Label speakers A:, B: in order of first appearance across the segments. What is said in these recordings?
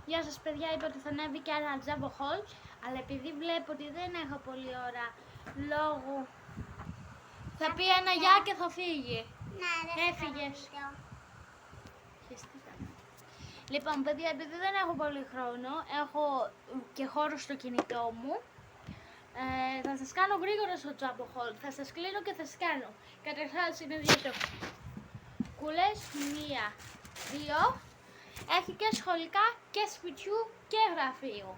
A: Γεια σας παιδιά, είπα ότι θα ανέβει και ένα Jumbo Haul, αλλά επειδή βλέπω ότι δεν έχω πολλή ώρα λόγω θα πει ένα γεια και θα φύγει. Έφυγες. Λοιπόν παιδιά, επειδή δεν έχω πολύ χρόνο, έχω και χώρο στο κινητό μου, θα σας κάνω γρήγορα στο Jumbo Haul, θα σας κλείνω και θα σας κάνω. Καταρχάς είναι δύο κούλες, μία, δύο. Έχει και σχολικά και σπιτιού και γραφείου.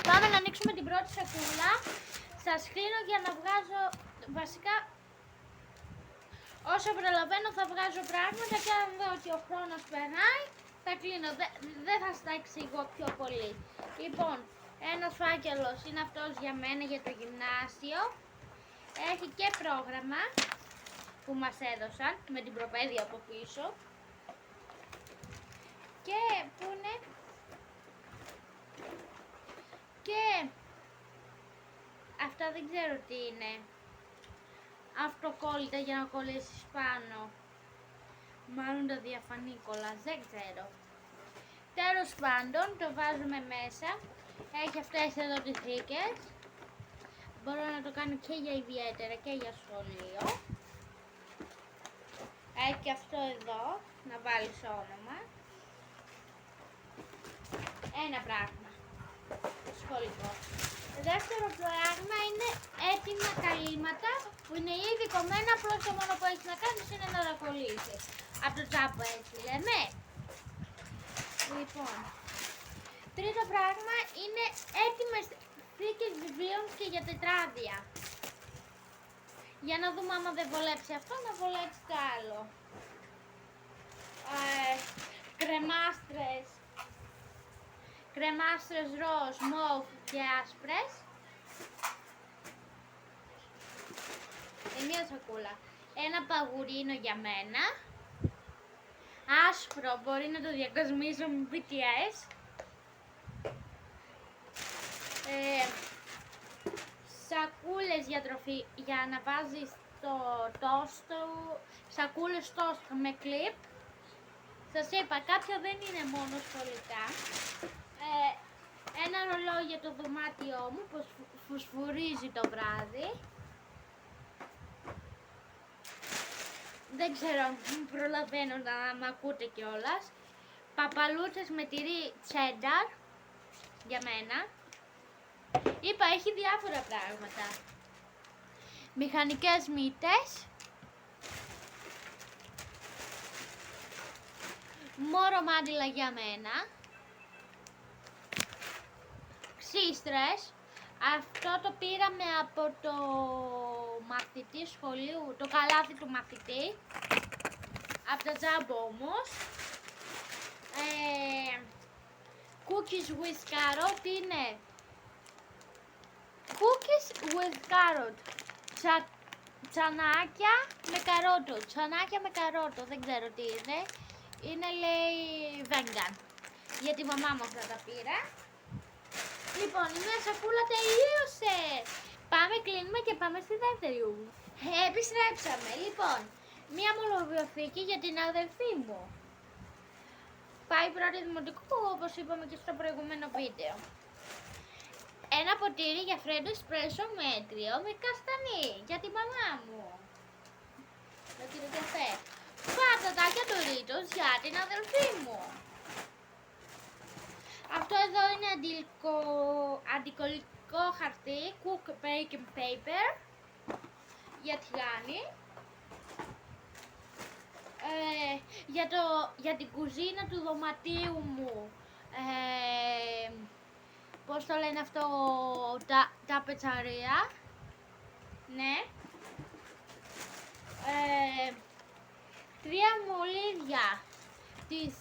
A: Πάμε να ανοίξουμε την πρώτη σακούλα. Σας κλείνω για να βγάζω, βασικά όσο προλαβαίνω θα βγάζω πράγματα και αν δω ότι ο χρόνος περνάει θα κλείνω, δεν θα σας τα εξηγώ πιο πολύ. Λοιπόν, ένας φάκελος είναι αυτός για μένα για το γυμνάσιο. Έχει και πρόγραμμα που μας έδωσαν με την προπαίδεια από πίσω. Και που είναι και αυτά δεν ξέρω τι είναι, αυτοκόλλητα για να κολλήσεις πάνω, μάλλον τα διαφανή κολλάς, δεν ξέρω. Τέλος πάντων το βάζουμε μέσα, έχει αυτές εδώ τις θήκες, μπορώ να το κάνω και για ιδιαίτερα και για σχολείο. Έχει και αυτό εδώ, να βάλεις όνομα. Ένα πράγμα σχολικό. Το δεύτερο πράγμα είναι έτοιμα καλύματα που είναι ήδη κομμένα, απλώς το μόνο που έχεις να κάνεις είναι να τα κολλήσεις. Από το τσάπο έτσι λέμε. Λοιπόν, τρίτο πράγμα είναι έτοιμες θήκες βιβλίων και για τετράδια. Για να δούμε άμα δεν βολέψει αυτό, να βολέψει το άλλο. Κρεμάστρες ροζ, μοβ και άσπρες. Μία σακούλα. Ένα παγουρίνο για μένα. Άσπρο, μπορεί να το διακοσμήσω με BTS. Σακούλες για τροφή, για να βάζεις το τόστο. Σακούλες τόστο με κλιπ. Σας είπα, κάποια δεν είναι μόνο σχολικά. Ένα ρολόι για το δωμάτιό μου που φωσφορίζει το βράδυ. Δεν ξέρω αν προλαβαίνω να μ' ακούτε κιόλας. Παπαλούτσες με τυρί τσένταρ για μένα. Είπα, έχει διάφορα πράγματα. Μηχανικές μύτες. Μόρο μάντιλα για μένα. Ξύστρες. Αυτό το πήραμε από το μαθητή σχολείου, το καλάθι του μαθητή. Από τα Jumbo όμως. Cookies with carrot είναι cookies with carrot. Τσανάκια με καρότο. Τσανάκια με καρότο, δεν ξέρω τι είναι. Είναι λέει vegan. Για τη μαμά μου αυτά τα πήρα. Λοιπόν, η μία σακούλα τελείωσε. Πάμε, κλείνουμε και πάμε στη δεύτερη μου. Επιστρέψαμε. Λοιπόν, μία μονοβιοθήκη για την αδελφή μου. Πάει πρώτη δημοτικού, όπως είπαμε και στο προηγούμενο βίντεο. Ένα ποτήρι για φρέντο εσπρέσο μέτριο με καστανί για τη μαμά μου. Το κύριο καφέ. Πατατάκια Doritos για την αδελφή μου. Αυτό εδώ είναι αντικολλητικό χαρτί, cook baking paper για τηγάνι. Για την κουζίνα του δωματίου μου, πώς το λένε αυτό, τα πετσαρία, ναι. 3 μολύβια της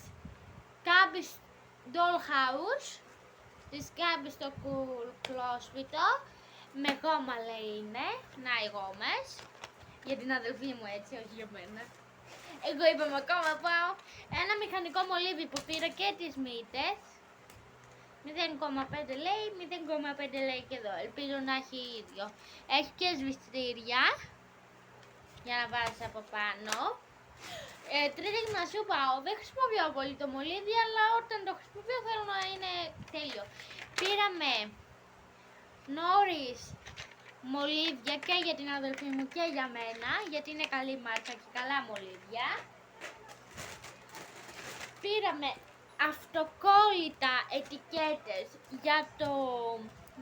A: Κάμπης Dollhouse, της Κάμπης το κουλόσπιτο, με γόμα λέει είναι, να οι γόμες, για την αδελφή μου έτσι, όχι για μένα. Εγώ είπαμε ακόμα πάω. Ένα μηχανικό μολύβι που πήρα και τις μύτες. 0,5 λέει, 0,5 λέει και εδώ. Ελπίζω να έχει ίδιο. Έχει και σβηστήρια για να βάζεις από πάνω. Τρίτη γυμνασίου πάω. Δεν χρησιμοποιώ πολύ το μολύβι, αλλά όταν το χρησιμοποιώ θέλω να είναι τέλειο. Πήραμε νωρίς μολύβια και για την αδελφή μου και για μένα, γιατί είναι καλή μάρκα και καλά μολύβια. Πήραμε αυτοκόλλητα ετικέτες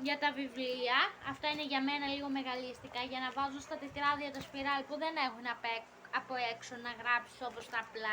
A: για τα βιβλία. Αυτά είναι για μένα λίγο μεγαλίστικα, για να βάζω στα τετράδια τα σπιράλ που δεν έχουν από έξω να γράψεις όπως τα απλά.